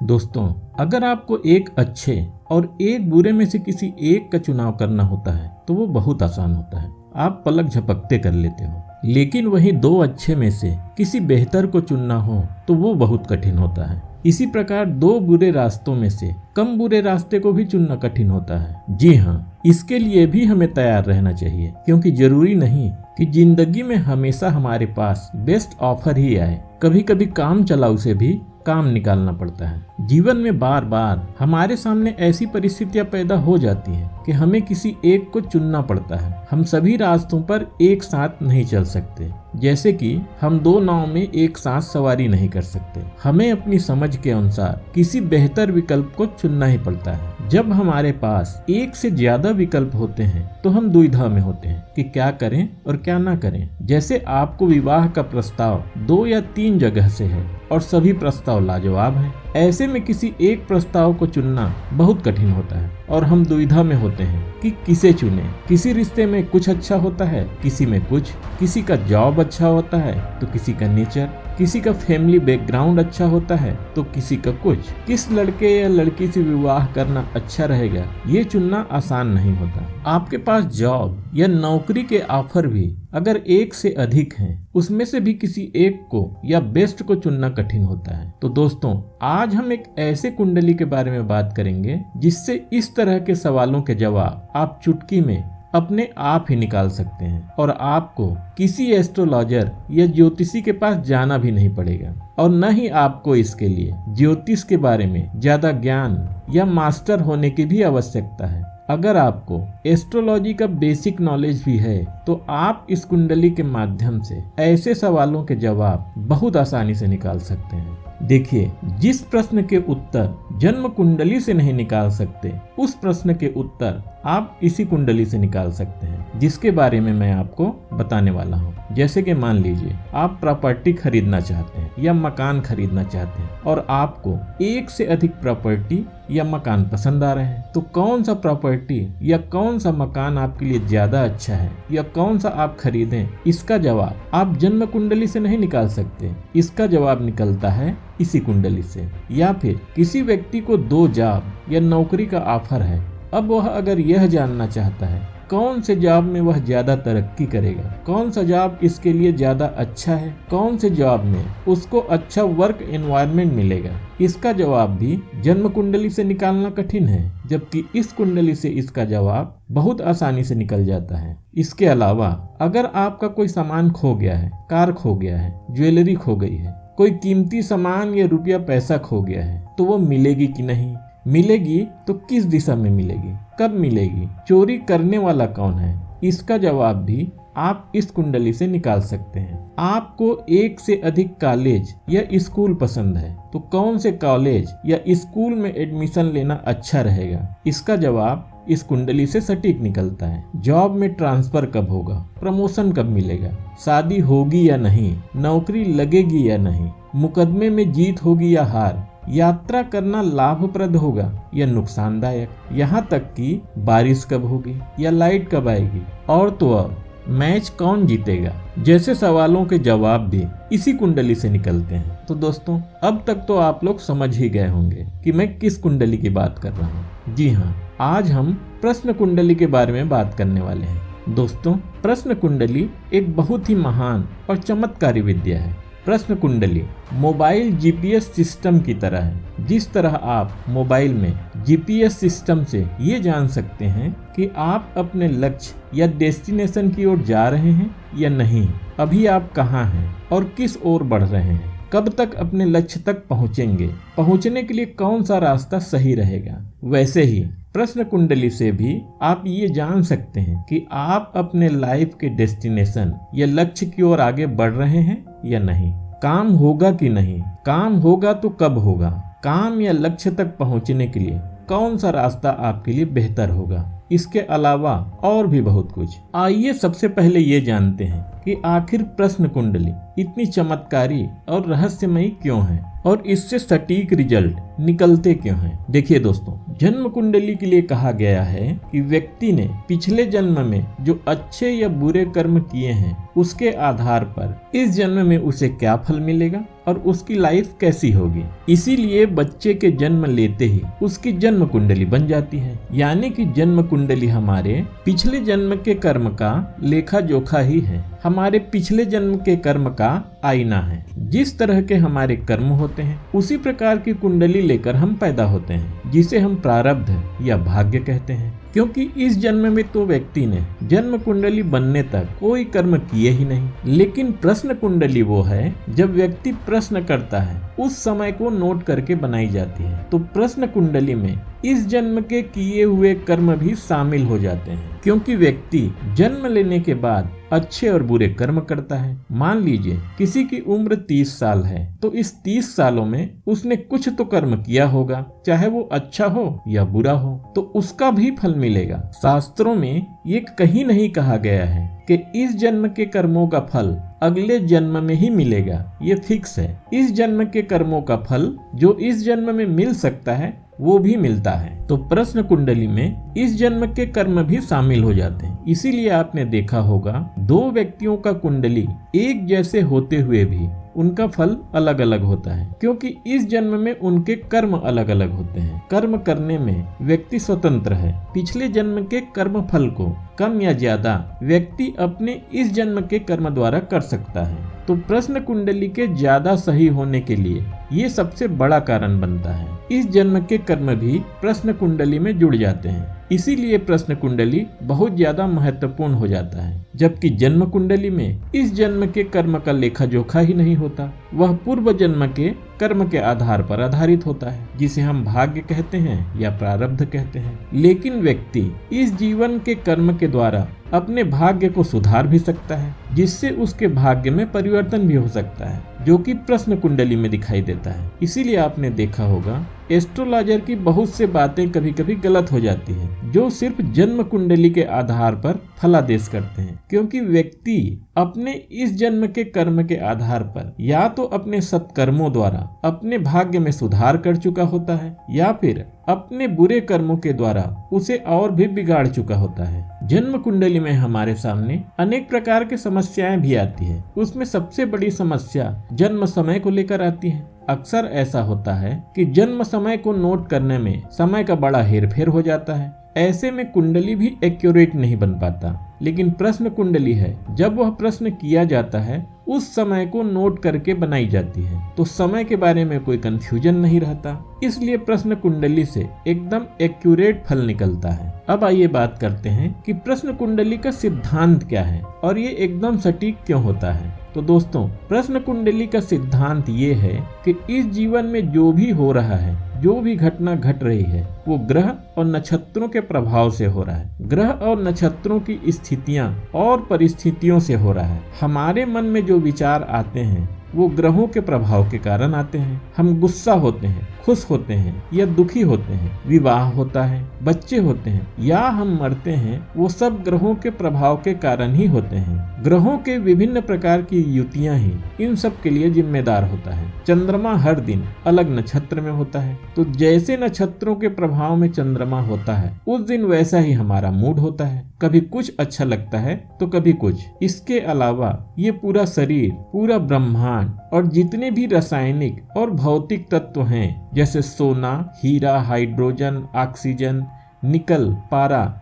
दोस्तों, अगर आपको एक अच्छे और एक बुरे में से किसी एक का चुनाव करना होता है तो वो बहुत आसान होता है। आप पलक झपकते कर लेते हो। लेकिन वही दो अच्छे में से किसी बेहतर को चुनना हो तो वो बहुत कठिन होता है। इसी प्रकार दो बुरे रास्तों में से कम बुरे रास्ते को भी चुनना कठिन होता है। जी हाँ, इसके लिए भी हमें तैयार रहना चाहिए, क्योंकि जरूरी नहीं कि जिंदगी में हमेशा हमारे पास बेस्ट ऑफर ही आए। कभी कभी काम चलाऊ से भी काम निकालना पड़ता है। जीवन में बार बार हमारे सामने ऐसी परिस्थितियां पैदा हो जाती हैं कि हमें किसी एक को चुनना पड़ता है। हम सभी रास्तों पर एक साथ नहीं चल सकते, जैसे कि हम दो नाव में एक साथ सवारी नहीं कर सकते। हमें अपनी समझ के अनुसार किसी बेहतर विकल्प को चुनना ही पड़ता है। जब हमारे पास एक से ज्यादा विकल्प होते हैं तो हम दुविधा में होते हैं कि क्या करें और क्या ना करें। जैसे आपको विवाह का प्रस्ताव 2 या 3 जगह से है और सभी प्रस्ताव लाजवाब हैं। ऐसे में किसी एक प्रस्ताव को चुनना बहुत कठिन होता है और हम दुविधा में होते हैं कि किसे चुने। किसी रिश्ते में कुछ अच्छा होता है, किसी में कुछ, किसी का जॉब अच्छा होता है तो किसी का नेचर, किसी का फैमिली बैकग्राउंड अच्छा होता है तो किसी का कुछ। किस लड़के या लड़की से विवाह करना अच्छा रहेगा, ये चुनना आसान नहीं होता। आपके पास जॉब या नौकरी के ऑफर भी अगर एक से अधिक हैं, उसमें से भी किसी एक को या बेस्ट को चुनना कठिन होता है। तो दोस्तों, आज हम एक ऐसे कुंडली के बारे में बात करेंगे जिससे इस तरह के सवालों के जवाब आप चुटकी में अपने आप ही निकाल सकते हैं और आपको किसी एस्ट्रोलॉजर या ज्योतिषी के पास जाना भी नहीं पड़ेगा और न ही आपको इसके लिए ज्योतिष के बारे में ज्यादा ज्ञान या मास्टर होने की भी आवश्यकता है। अगर आपको एस्ट्रोलॉजी का बेसिक नॉलेज भी है तो आप इस कुंडली के माध्यम से ऐसे सवालों के जवाब बहुत आसानी से निकाल सकते हैं। देखिए, जिस प्रश्न के उत्तर जन्म कुंडली से नहीं निकाल सकते, उस प्रश्न के उत्तर आप इसी कुंडली से निकाल सकते हैं, जिसके बारे में मैं आपको बताने वाला हूँ। जैसे कि मान लीजिए आप प्रॉपर्टी खरीदना चाहते हैं या मकान खरीदना चाहते हैं और आपको एक से अधिक प्रॉपर्टी या मकान पसंद आ रहे हैं, तो कौन सा प्रॉपर्टी या कौन सा मकान आपके लिए ज्यादा अच्छा है या कौन सा आप खरीदें, इसका जवाब आप जन्म कुंडली से नहीं निकाल सकते। इसका जवाब निकलता है इसी कुंडली से। या फिर किसी व्यक्ति को 2 जॉब या नौकरी का ऑफर है, अब वह अगर यह जानना चाहता है कौन से जॉब में वह ज्यादा तरक्की करेगा, कौन सा जॉब इसके लिए ज्यादा अच्छा है, कौन से जॉब में उसको अच्छा वर्क एनवायरनमेंट मिलेगा, इसका जवाब भी जन्म कुंडली से निकालना कठिन है, जबकि इस कुंडली से इसका जवाब बहुत आसानी से निकल जाता है। इसके अलावा अगर आपका कोई सामान खो गया है, कार खो गया है, ज्वेलरी खो गई है, कोई कीमती सामान या रुपया पैसा खो गया है, तो वो मिलेगी कि नहीं, मिलेगी तो किस दिशा में मिलेगी, कब मिलेगी, चोरी करने वाला कौन है, इसका जवाब भी आप इस कुंडली से निकाल सकते हैं। आपको एक से अधिक कॉलेज या स्कूल पसंद है, तो कौन से कॉलेज या स्कूल में एडमिशन लेना अच्छा रहेगा, इसका जवाब इस कुंडली से सटीक निकलता है। जॉब में ट्रांसफर कब होगा, प्रमोशन कब मिलेगा, शादी होगी या नहीं, नौकरी लगेगी या नहीं, मुकदमे में जीत होगी या हार, यात्रा करना लाभप्रद होगा या नुकसानदायक, यहाँ तक कि बारिश कब होगी या लाइट कब आएगी, और तो और मैच कौन जीतेगा, जैसे सवालों के जवाब भी इसी कुंडली से निकलते हैं। तो दोस्तों, अब तक तो आप लोग समझ ही गए होंगे कि मैं किस कुंडली की बात कर रहा हूँ। जी हाँ, आज हम प्रश्न कुंडली के बारे में बात करने वाले हैं। दोस्तों, प्रश्न कुंडली एक बहुत ही महान और चमत्कारी विद्या है। प्रश्न कुंडली मोबाइल जीपीएस सिस्टम की तरह है। जिस तरह आप मोबाइल में जीपीएस सिस्टम से ये जान सकते हैं कि आप अपने लक्ष्य या डेस्टिनेशन की ओर जा रहे हैं या नहीं, अभी आप कहाँ हैं और किस ओर बढ़ रहे हैं, कब तक अपने लक्ष्य तक पहुँचेंगे, पहुँचने के लिए कौन सा रास्ता सही रहेगा, वैसे ही प्रश्न कुंडली से भी आप ये जान सकते हैं कि आप अपने लाइफ के डेस्टिनेशन या लक्ष्य की ओर आगे बढ़ रहे हैं या नहीं, काम होगा कि नहीं, काम होगा तो कब होगा, काम या लक्ष्य तक पहुंचने के लिए कौन सा रास्ता आपके लिए बेहतर होगा, इसके अलावा और भी बहुत कुछ। आइए सबसे पहले ये जानते हैं कि आखिर प्रश्न कुंडली इतनी चमत्कारी और रहस्यमयी क्यों है और इससे सटीक रिजल्ट निकलते क्यों हैं? देखिए दोस्तों, जन्म कुंडली के लिए कहा गया है कि व्यक्ति ने पिछले जन्म में जो अच्छे या बुरे कर्म किए हैं उसके आधार पर इस जन्म में उसे क्या फल मिलेगा और उसकी लाइफ कैसी होगी। इसीलिए बच्चे के जन्म लेते ही उसकी जन्म कुंडली बन जाती है। यानी कि जन्म कुंडली हमारे पिछले जन्म के कर्म का लेखा जोखा ही है, हमारे पिछले जन्म के कर्म का आईना है। जिस तरह के हमारे कर्म होते हैं उसी प्रकार की कुंडली लेकर हम पैदा होते हैं, जिसे हम प्रारब्ध या भाग्य कहते हैं। क्योंकि इस जन्म में तो व्यक्ति ने जन्म कुंडली बनने तक कोई कर्म किए ही नहीं, लेकिन प्रश्न कुंडली वो है जब व्यक्ति प्रश्न करता है उस समय को नोट करके बनाई जाती है। तो प्रश्न कुंडली में इस जन्म के किए हुए कर्म भी शामिल हो जाते हैं, क्योंकि व्यक्ति जन्म लेने के बाद अच्छे और बुरे कर्म करता है। मान लीजिए किसी की उम्र 30 साल है, तो इस 30 सालों में उसने कुछ तो कर्म किया होगा, चाहे वो अच्छा हो या बुरा हो, तो उसका भी फल मिलेगा। शास्त्रों में ये कहीं नहीं कहा गया है कि इस जन्म के कर्मों का फल अगले जन्म में ही मिलेगा, ये फिक्स है। इस जन्म के कर्मों का फल जो इस जन्म में मिल सकता है वो भी मिलता है। तो प्रश्न कुंडली में इस जन्म के कर्म भी शामिल हो जाते हैं। इसीलिए आपने देखा होगा दो व्यक्तियों का कुंडली एक जैसे होते हुए भी उनका फल अलग अलग होता है, क्योंकि इस जन्म में उनके कर्म अलग अलग होते हैं। कर्म करने में व्यक्ति स्वतंत्र है। पिछले जन्म के कर्म फल को कम या ज्यादा व्यक्ति अपने इस जन्म के कर्म द्वारा कर सकता है। तो प्रश्न कुंडली के ज्यादा सही होने के लिए ये सबसे बड़ा कारण बनता है। इस जन्म के कर्म भी प्रश्न कुंडली में जुड़ जाते हैं, इसीलिए प्रश्न कुंडली बहुत ज्यादा महत्वपूर्ण हो जाता है। जबकि जन्म कुंडली में इस जन्म के कर्म का लेखा जोखा ही नहीं होता, वह पूर्व जन्म के कर्म के आधार पर आधारित होता है, जिसे हम भाग्य कहते हैं या प्रारब्ध कहते हैं। लेकिन व्यक्ति इस जीवन के कर्म के द्वारा अपने भाग्य को सुधार भी सकता है, जिससे उसके भाग्य में परिवर्तन भी हो सकता है, जो कि प्रश्न कुंडली में दिखाई देता है। इसीलिए आपने देखा होगा एस्ट्रोलॉजर की बहुत से बातें कभी कभी गलत हो जाती है, जो सिर्फ जन्म कुंडली के आधार पर फलादेश करते हैं। क्योंकि व्यक्ति अपने इस जन्म के कर्म के आधार पर या तो अपने सत्कर्मों द्वारा अपने भाग्य में सुधार कर चुका होता है, या फिर अपने बुरे कर्मों के द्वारा उसे और भी बिगाड़ चुका होता है। जन्म कुंडली में हमारे सामने अनेक प्रकार की समस्याएं भी आती है। उसमें सबसे बड़ी समस्या जन्म समय को लेकर आती है। अक्सर ऐसा होता है कि जन्म समय को नोट करने में समय का बड़ा हेरफेर हो जाता है। ऐसे में कुंडली भी एक्यूरेट नहीं बन पाता। लेकिन प्रश्न कुंडली है, जब वह प्रश्न किया जाता है उस समय को नोट करके बनाई जाती है, तो समय के बारे में कोई कंफ्यूजन नहीं रहता। इसलिए प्रश्न कुंडली से एकदम एक्यूरेट फल निकलता है। अब आइए बात करते हैं कि प्रश्न कुंडली का सिद्धांत क्या है और ये एकदम सटीक क्यों होता है। तो दोस्तों, प्रश्न कुंडली का सिद्धांत ये है कि इस जीवन में जो भी हो रहा है, जो भी घटना घट रही है, वो ग्रह और नक्षत्रों के प्रभाव से हो रहा है। ग्रह और नक्षत्रों की स्थितियां और परिस्थितियों से हो रहा है। हमारे मन में जो विचार आते हैं वो ग्रहों के प्रभाव के कारण आते हैं। हम गुस्सा होते हैं, खुश होते हैं या दुखी होते हैं, विवाह होता है, बच्चे होते हैं या हम मरते हैं, वो सब ग्रहों के प्रभाव के कारण ही होते हैं। ग्रहों के विभिन्न प्रकार की युतियां ही इन सब के लिए जिम्मेदार होता है। चंद्रमा हर दिन अलग नक्षत्र में होता है, तो जैसे नक्षत्रों के प्रभाव में चंद्रमा होता है उस दिन वैसा ही हमारा मूड होता है। कभी कुछ अच्छा लगता है तो कभी कुछ। इसके अलावा ये पूरा शरीर, पूरा ब्रह्मांड और जितने भी रासायनिक और भौतिक तत्व हैं, जैसे सोना, हीरा, हाइड्रोजन, ऑक्सीजन, निकल, पारा,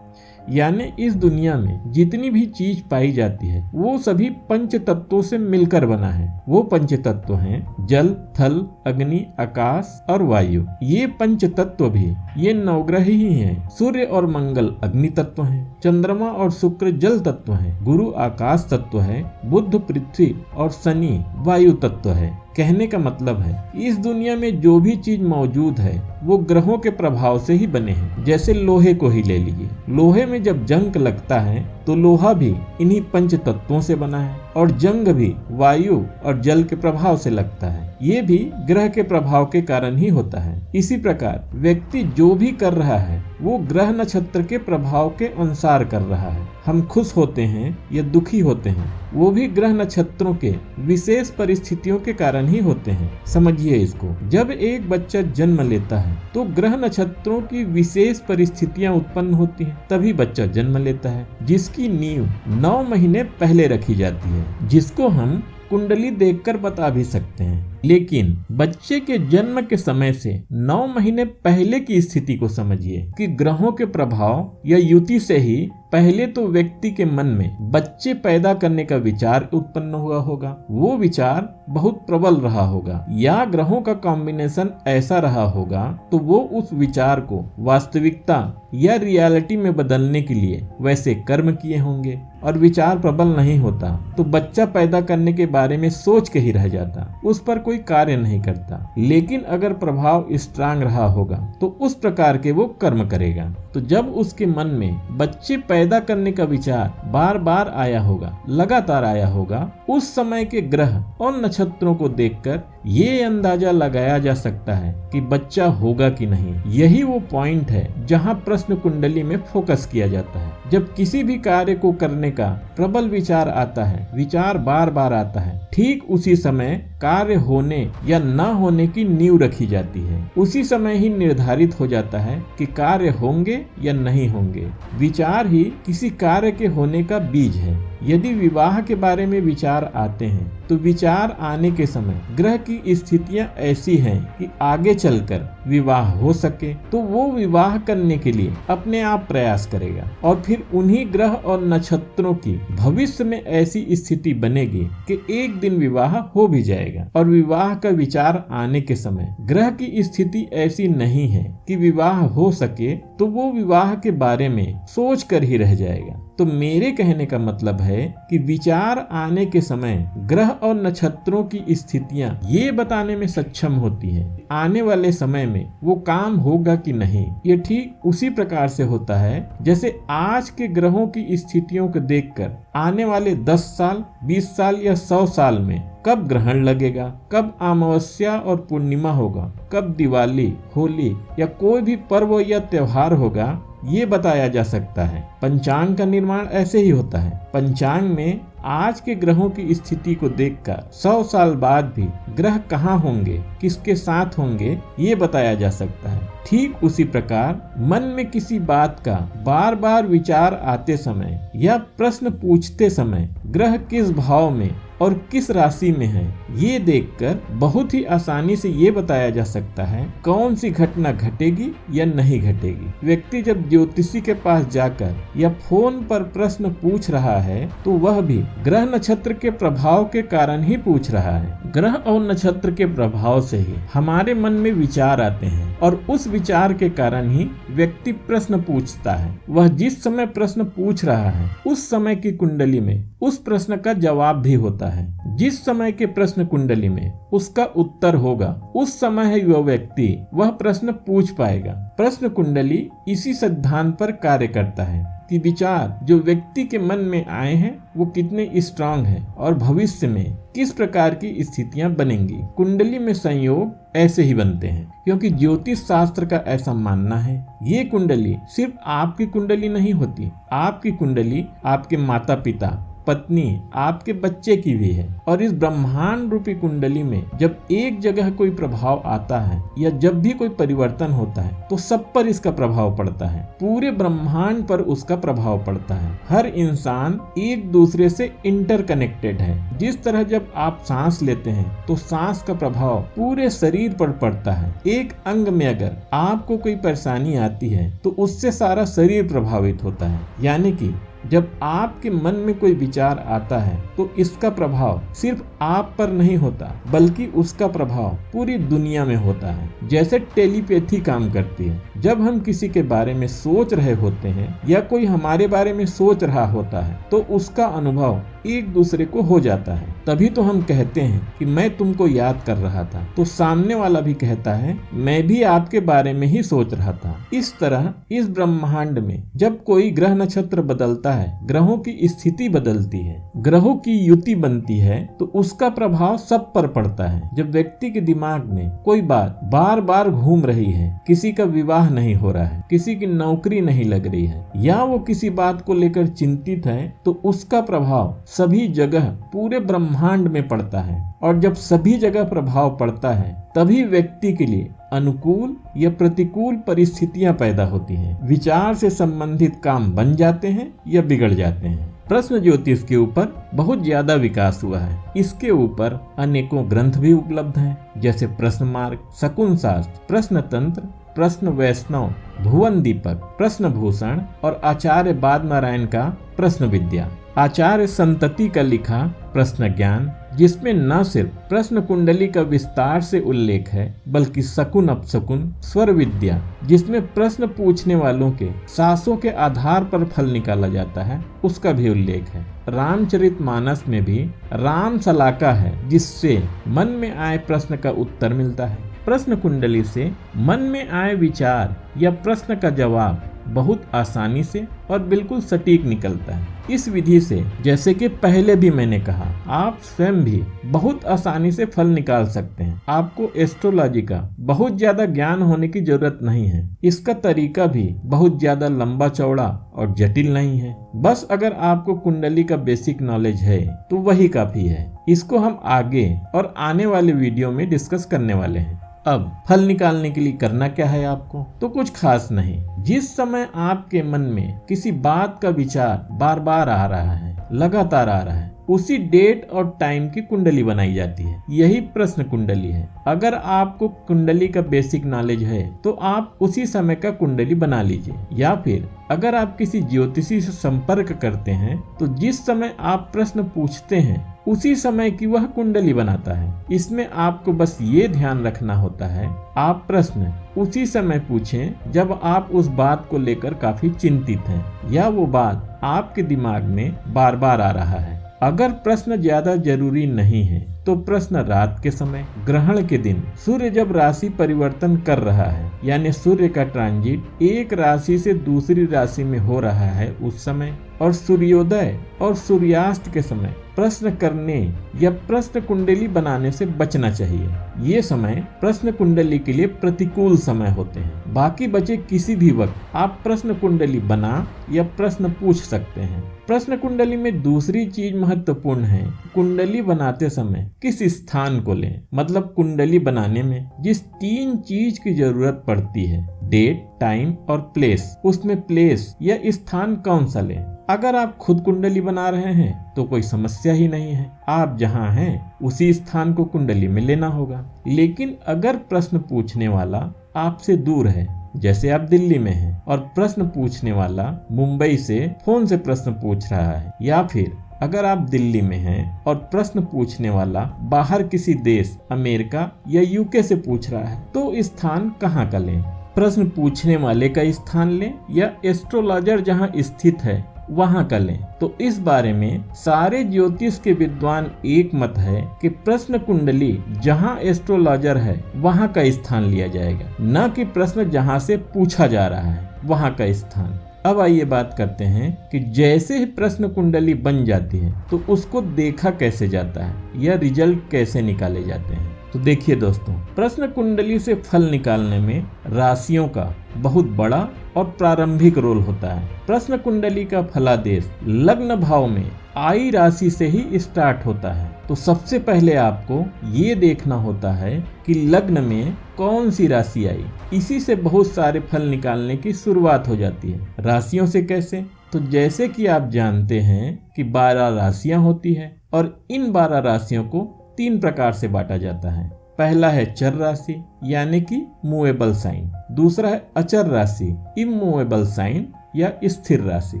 यानी इस दुनिया में जितनी भी चीज पाई जाती है वो सभी पंच तत्वों से मिलकर बना है। वो पंच तत्व हैं जल, थल, अग्नि, आकाश और वायु। ये पंच तत्व भी ये नवग्रह ही हैं। सूर्य और मंगल अग्नि तत्व हैं, चंद्रमा और शुक्र जल तत्व हैं, गुरु आकाश तत्व है, बुध पृथ्वी और शनि वायु तत्व है। कहने का मतलब है इस दुनिया में जो भी चीज मौजूद है वो ग्रहों के प्रभाव से ही बने हैं। जैसे लोहे को ही ले लीजिए, लोहे में जब जंग लगता है तो लोहा भी इन्हीं पंच तत्वों से बना है। और जंग भी वायु और जल के प्रभाव से लगता है। ये भी ग्रह के प्रभाव के कारण ही होता है। इसी प्रकार व्यक्ति जो भी कर रहा है वो ग्रह नक्षत्र के प्रभाव के अनुसार कर रहा है। हम खुश होते हैं या दुखी होते हैं वो भी ग्रह नक्षत्रों के विशेष परिस्थितियों के कारण ही होते हैं। समझिए इसको, जब एक बच्चा जन्म लेता है तो ग्रह नक्षत्रों की विशेष परिस्थितियां उत्पन्न होती हैं, तभी बच्चा जन्म लेता है, जिसकी नींव 9 महीने पहले रखी जाती है, जिसको हम कुंडली देखकर बता भी सकते हैं। लेकिन बच्चे के जन्म के समय से 9 महीने पहले की स्थिति को समझिए कि ग्रहों के प्रभाव या युति से ही पहले तो व्यक्ति के मन में बच्चे पैदा करने का विचार उत्पन्न हुआ होगा। वो विचार बहुत प्रबल रहा होगा या ग्रहों का कॉम्बिनेशन ऐसा रहा होगा तो वो उस विचार को वास्तविकता या रियलिटी में बदलने के लिए वैसे कर्म किए होंगे। और विचार प्रबल नहीं होता तो बच्चा पैदा करने के बारे में सोच के ही रह जाता, उस पर कोई कार्य नहीं करता। लेकिन अगर प्रभाव स्ट्रांग रहा होगा तो उस प्रकार के वो कर्म करेगा। तो जब उसके मन में बच्चे पैदा करने का विचार बार बार आया होगा, लगातार आया होगा, उस समय के ग्रह और नक्षत्रों को देखकर ये अंदाजा लगाया जा सकता है कि बच्चा होगा कि नहीं। यही वो पॉइंट है जहाँ प्रश्न कुंडली में फोकस किया जाता है। जब किसी भी कार्य को करने का प्रबल विचार आता है, विचार बार बार आता है, ठीक उसी समय कार्य होने या न होने की नींव रखी जाती है। उसी समय ही निर्धारित हो जाता है कि कार्य होंगे या नहीं होंगे। विचार ही किसी कार्य के होने का बीज है। यदि विवाह के बारे में विचार आते हैं तो विचार आने के समय ग्रह की स्थितियां ऐसी हैं कि आगे चलकर विवाह हो सके तो वो विवाह करने के लिए अपने आप प्रयास करेगा। और फिर उन्हीं ग्रह और नक्षत्रों की भविष्य में ऐसी स्थिति बनेगी कि एक दिन विवाह हो भी जाएगा। और विवाह का विचार आने के समय ग्रह की स्थिति ऐसी नहीं है कि विवाह हो सके तो वो विवाह के बारे में सोच कर ही रह जाएगा। तो मेरे कहने का मतलब है कि विचार आने के समय ग्रह और नक्षत्रों की स्थितियां ये बताने में सक्षम होती है आने वाले समय में वो काम होगा कि नहीं। ये ठीक उसी प्रकार से होता है जैसे आज के ग्रहों की स्थितियों को देखकर आने वाले 10 साल, 20 साल या 100 साल में कब ग्रहण लगेगा, कब अमावस्या और पूर्णिमा होगा, कब दिवाली, होली या कोई भी पर्व या त्योहार होगा, ये बताया जा सकता है। पंचांग का निर्माण ऐसे ही होता है। पंचांग में आज के ग्रहों की स्थिति को देखकर 100 साल बाद भी ग्रह कहाँ होंगे, किसके साथ होंगे, ये बताया जा सकता है। ठीक उसी प्रकार मन में किसी बात का बार बार विचार आते समय या प्रश्न पूछते समय ग्रह किस भाव में और किस राशि में है, ये देखकर बहुत ही आसानी से ये बताया जा सकता है कौन सी घटना घटेगी या नहीं घटेगी। व्यक्ति जब ज्योतिषी के पास जाकर या फोन पर प्रश्न पूछ रहा है तो वह भी ग्रह नक्षत्र के प्रभाव के कारण ही पूछ रहा है। ग्रह और नक्षत्र के प्रभाव से ही हमारे मन में विचार आते हैं और उस विचार के कारण ही व्यक्ति प्रश्न पूछता है। वह जिस समय प्रश्न पूछ रहा है उस समय की कुंडली में उस प्रश्न का जवाब भी होता है। जिस समय के प्रश्न कुंडली में उसका उत्तर होगा उस समय है वह व्यक्ति वह प्रश्न पूछ पाएगा। प्रश्न कुंडली इसी सिद्धांत पर कार्य करता है कि विचार जो व्यक्ति के मन में आए हैं वो कितने स्ट्रांग हैं और भविष्य में किस प्रकार की स्थितियां बनेंगी। कुंडली में संयोग ऐसे ही बनते हैं क्योंकि ज्योतिष शास्त्र का ऐसा मानना है। ये कुंडली सिर्फ आपकी कुंडली नहीं होती, आपकी कुंडली आपके माता पिता, पत्नी, आपके बच्चे की भी है। और इस ब्रह्मांड रूपी कुंडली में जब एक जगह कोई प्रभाव आता है या जब भी कोई परिवर्तन होता है तो सब पर इसका प्रभाव पड़ता है, पूरे ब्रह्मांड पर उसका प्रभाव पड़ता है। हर इंसान एक दूसरे से इंटरकनेक्टेड है। जिस तरह जब आप सांस लेते हैं तो सांस का प्रभाव पूरे शरीर पर पड़ता है। एक अंग में अगर आपको कोई परेशानी आती है तो उससे सारा शरीर प्रभावित होता है। यानी कि जब आपके मन में कोई विचार आता है तो इसका प्रभाव सिर्फ आप पर नहीं होता बल्कि उसका प्रभाव पूरी दुनिया में होता है। जैसे टेलीपैथी काम करती है, जब हम किसी के बारे में सोच रहे होते हैं या कोई हमारे बारे में सोच रहा होता है तो उसका अनुभव एक दूसरे को हो जाता है। तभी तो हम कहते हैं कि मैं तुमको याद कर रहा था, तो सामने वाला भी कहता है मैं भी आपके बारे में ही सोच रहा था। इस तरह इस ब्रह्मांड में जब कोई ग्रह नक्षत्र बदलता है, ग्रहों की स्थिति बदलती है, ग्रहों की युति बनती है, तो उसका प्रभाव सब पर पड़ता है। जब व्यक्ति के दिमाग में कोई बात बार बार घूम रही है, किसी का विवाह नहीं हो रहा है, किसी की नौकरी नहीं लग रही है, या वो किसी बात को लेकर चिंतित है, तो उसका प्रभाव सभी जगह पूरे ब्रह्मांड में पड़ता है। और जब सभी जगह प्रभाव पड़ता है तभी व्यक्ति के लिए अनुकूल या प्रतिकूल परिस्थितियां पैदा होती हैं। विचार से संबंधित काम बन जाते हैं या बिगड़ जाते हैं। प्रश्न ज्योतिष के ऊपर बहुत ज्यादा विकास हुआ है। इसके ऊपर अनेकों ग्रंथ भी उपलब्ध हैं, जैसे प्रश्न मार्ग, शकुन शास्त्र, प्रश्न तंत्र, प्रश्न वैष्णव, भुवन दीपक, प्रश्न भूषण और आचार्य बाद नारायण का प्रश्न विद्या, आचार्य संतति का लिखा प्रश्न ज्ञान, जिसमें न सिर्फ प्रश्न कुंडली का विस्तार से उल्लेख है बल्कि शकुन अपशकुन, स्वर विद्या, जिसमें प्रश्न पूछने वालों के सासों के आधार पर फल निकाला जाता है, उसका भी उल्लेख है। रामचरितमानस में भी राम सलाका है, जिससे मन में आए प्रश्न का उत्तर मिलता है। प्रश्न कुंडली से मन में आए विचार या प्रश्न का जवाब बहुत आसानी से और बिल्कुल सटीक निकलता है। इस विधि से, जैसे कि पहले भी मैंने कहा, आप स्वयं भी बहुत आसानी से फल निकाल सकते हैं। आपको एस्ट्रोलॉजी का बहुत ज्यादा ज्ञान होने की जरूरत नहीं है। इसका तरीका भी बहुत ज्यादा लंबा चौड़ा और जटिल नहीं है। बस अगर आपको कुंडली का बेसिक नॉलेज है तो वही काफी है। इसको हम आगे और आने वाले वीडियो में डिस्कस करने वाले हैं। अब फल निकालने के लिए करना क्या है आपको? तो कुछ खास नहीं। जिस समय आपके मन में किसी बात का विचार बार बार आ रहा है, लगातार आ रहा है, उसी डेट और टाइम की कुंडली बनाई जाती है। यही प्रश्न कुंडली है। अगर आपको कुंडली का बेसिक नॉलेज है तो आप उसी समय का कुंडली बना लीजिए, या फिर अगर आप किसी ज्योतिषी से संपर्क करते हैं तो जिस समय आप प्रश्न पूछते हैं उसी समय की वह कुंडली बनाता है। इसमें आपको बस ये ध्यान रखना होता है, आप प्रश्न उसी समय पूछें जब आप उस बात को लेकर काफी चिंतित हैं या वो बात आपके दिमाग में बार बार आ रहा है। अगर प्रश्न ज्यादा जरूरी नहीं है तो प्रश्न रात के समय, ग्रहण के दिन, सूर्य जब राशि परिवर्तन कर रहा है, यानी सूर्य का ट्रांजिट एक राशि से दूसरी राशि में हो रहा है उस समय, और सूर्योदय और सूर्यास्त के समय प्रश्न करने या प्रश्न कुंडली बनाने से बचना चाहिए। ये समय प्रश्न कुंडली के लिए प्रतिकूल समय होते हैं। बाकी बचे किसी भी वक्त आप प्रश्न कुंडली बना या प्रश्न पूछ सकते हैं। प्रश्न कुंडली में दूसरी चीज महत्वपूर्ण है, कुंडली बनाते समय किस स्थान को लें। मतलब कुंडली बनाने में जिस 3 चीज की जरूरत पड़ती है, डेट, टाइम और प्लेस, उसमें प्लेस या स्थान कौन सा लें। अगर आप खुद कुंडली बना रहे हैं तो कोई समस्या ही नहीं है, आप जहां हैं उसी स्थान को कुंडली में लेना होगा। लेकिन अगर प्रश्न पूछने वाला आपसे दूर है, जैसे आप दिल्ली में हैं और प्रश्न पूछने वाला मुंबई से फोन से प्रश्न पूछ रहा है, या फिर अगर आप दिल्ली में हैं और प्रश्न पूछने वाला बाहर किसी देश, अमेरिका या यूके से पूछ रहा है, तो स्थान कहाँ का लें? प्रश्न पूछने वाले का स्थान लें या एस्ट्रोलॉजर जहां स्थित है वहां का लें? तो इस बारे में सारे ज्योतिष के विद्वान एक मत है कि प्रश्न कुंडली जहां एस्ट्रोलॉजर है वहां का स्थान लिया जाएगा, न कि प्रश्न जहां से पूछा जा रहा है वहां का स्थान। अब आइए बात करते हैं कि जैसे ही प्रश्न कुंडली बन जाती है तो उसको देखा कैसे जाता है या रिजल्ट कैसे निकाले जाते हैं। तो देखिए दोस्तों, प्रश्न कुंडली से फल निकालने में राशियों का बहुत बड़ा और प्रारंभिक रोल होता है। प्रश्न कुंडली का फलादेश लग्न भाव में आई राशि से ही स्टार्ट होता है। तो सबसे पहले आपको ये देखना होता है कि लग्न में कौन सी राशि आई। इसी से बहुत सारे फल निकालने की शुरुआत हो जाती है। राशियों से कैसे? तो जैसे कि आप जानते हैं कि 12 राशियां होती है और इन 12 राशियों को 3 प्रकार से बांटा जाता है। पहला है चर राशि यानी कि मूवेबल साइन, दूसरा है अचर राशि इमूवेबल साइन या स्थिर राशि,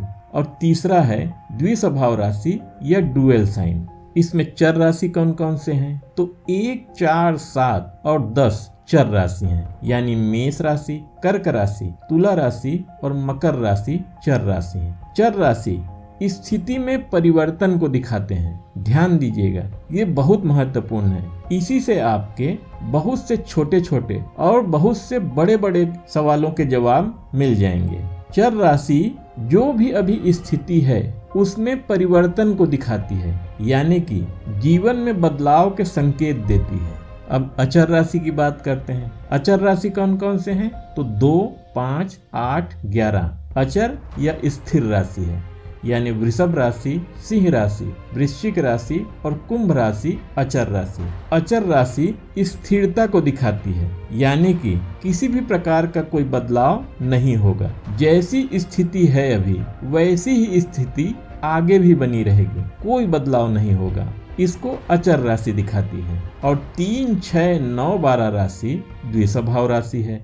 और तीसरा है द्विस्वभाव राशि या डुअल साइन। इसमें चर राशि कौन कौन से हैं? तो 1, 4, 7 और 10 चर राशि हैं, यानी मेष राशि, कर्क राशि, तुला राशि और मकर राशि चर राशि हैं। चर राशि स्थिति में परिवर्तन को दिखाते हैं। ध्यान दीजिएगा, ये बहुत महत्वपूर्ण है। इसी से आपके बहुत से छोटे छोटे और बहुत से बड़े बड़े सवालों के जवाब मिल जाएंगे। चर राशि जो भी अभी स्थिति है उसमें परिवर्तन को दिखाती है, यानी कि जीवन में बदलाव के संकेत देती है। अब अचर राशि की बात करते हैं। अचर राशि कौन कौन से हैं? तो 2, 5, 8, 11 अचर या स्थिर राशि है, यानी वृषभ राशि, सिंह राशि, वृश्चिक राशि और कुंभ राशि अचर राशि। अचर राशि स्थिरता को दिखाती है, यानी कि किसी भी प्रकार का कोई बदलाव नहीं होगा। जैसी स्थिति है अभी वैसी ही स्थिति आगे भी बनी रहेगी, कोई बदलाव नहीं होगा। इसको अचर राशि दिखाती है। और 3, 6, 9, 12 राशि द्विस्वभाव राशि है,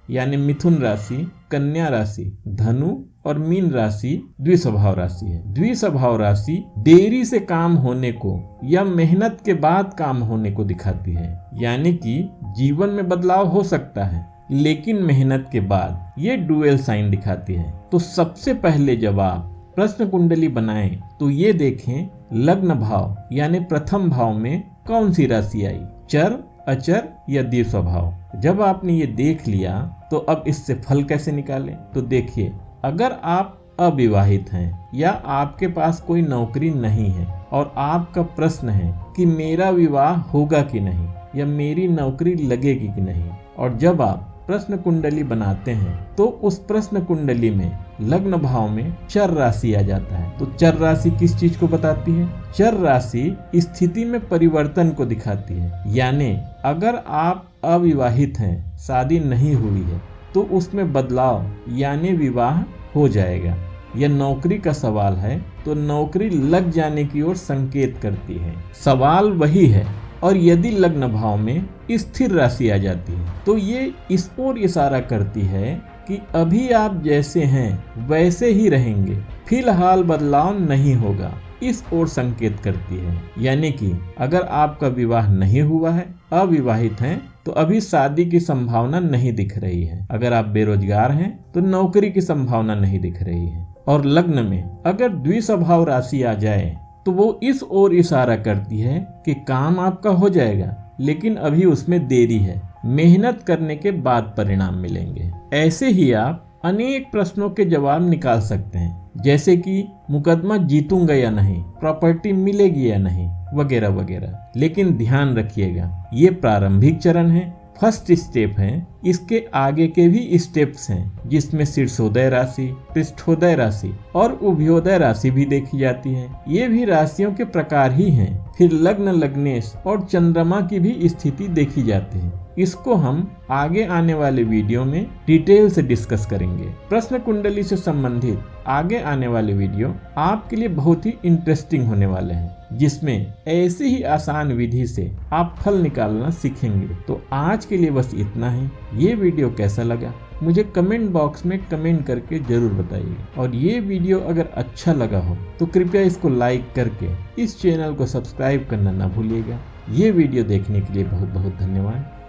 यानी मिथुन राशि, कन्या राशि, धनु और मीन राशि द्विस्वभाव राशि है। द्विस्वभाव राशि देरी से काम होने को या मेहनत के बाद काम होने को दिखाती है, यानी कि जीवन में बदलाव हो सकता है लेकिन मेहनत के बाद। ये डुअल साइन दिखाती है। तो सबसे पहले जब आप प्रश्न कुंडली बनाएं तो ये देखें लग्न भाव यानी प्रथम भाव में कौन सी राशि आई, चर, अचर या द्विस्वभाव। जब आपने ये देख लिया तो अब इससे फल कैसे निकालें? तो देखिए, अगर आप अविवाहित हैं या आपके पास कोई नौकरी नहीं है और आपका प्रश्न है कि मेरा विवाह होगा कि नहीं या मेरी नौकरी लगेगी कि नहीं, और जब आप प्रश्न कुंडली बनाते हैं तो उस प्रश्न कुंडली में लग्न भाव में चर राशि आ जाता है। तो चर राशि किस चीज को बताती है? चर राशि स्थिति में परिवर्तन को दिखाती है, यानी अगर आप अविवाहित हैं, शादी नहीं हुई है, तो उसमें बदलाव यानी विवाह हो जाएगा। यह नौकरी का सवाल है तो नौकरी लग जाने की ओर संकेत करती है। सवाल वही है। और यदि लग्न भाव में स्थिर राशि आ जाती है तो ये इस ओर इशारा करती है कि अभी आप जैसे हैं वैसे ही रहेंगे, फिलहाल बदलाव नहीं होगा, इस ओर संकेत करती है। यानी कि अगर आपका विवाह नहीं हुआ है, अविवाहित हैं, तो अभी शादी की संभावना नहीं दिख रही है। अगर आप बेरोजगार हैं तो नौकरी की संभावना नहीं दिख रही है। और लग्न में अगर द्विस्वभाव राशि आ जाए तो वो इस ओर इशारा करती है कि काम आपका हो जाएगा लेकिन अभी उसमें देरी है, मेहनत करने के बाद परिणाम मिलेंगे। ऐसे ही आप अनेक प्रश्नों के जवाब निकाल सकते हैं, जैसे कि मुकदमा जीतूंगा या नहीं, प्रॉपर्टी मिलेगी या नहीं, वगैरह वगैरह। लेकिन ध्यान रखिएगा, ये प्रारंभिक चरण है, फर्स्ट स्टेप है। इसके आगे के भी स्टेप्स हैं जिसमें शीर्षोदय राशि, पृष्ठोदय राशि और उभयोदय राशि भी देखी जाती है। ये भी राशियों के प्रकार ही हैं। फिर लग्न, लग्नेश और चंद्रमा की भी स्थिति देखी जाती है। इसको हम आगे आने वाले वीडियो में डिटेल से डिस्कस करेंगे। प्रश्न कुंडली से संबंधित आगे आने वाले वीडियो आपके लिए बहुत ही इंटरेस्टिंग होने वाले हैं, जिसमें ऐसी ही आसान विधि से आप फल निकालना सीखेंगे। तो आज के लिए बस इतना ही। ये वीडियो कैसा लगा मुझे कमेंट बॉक्स में कमेंट करके जरूर बताइए। और ये वीडियो अगर अच्छा लगा हो तो कृपया इसको लाइक करके इस चैनल को सब्सक्राइब करना ना भूलिएगा। ये वीडियो देखने के लिए बहुत बहुत धन्यवाद।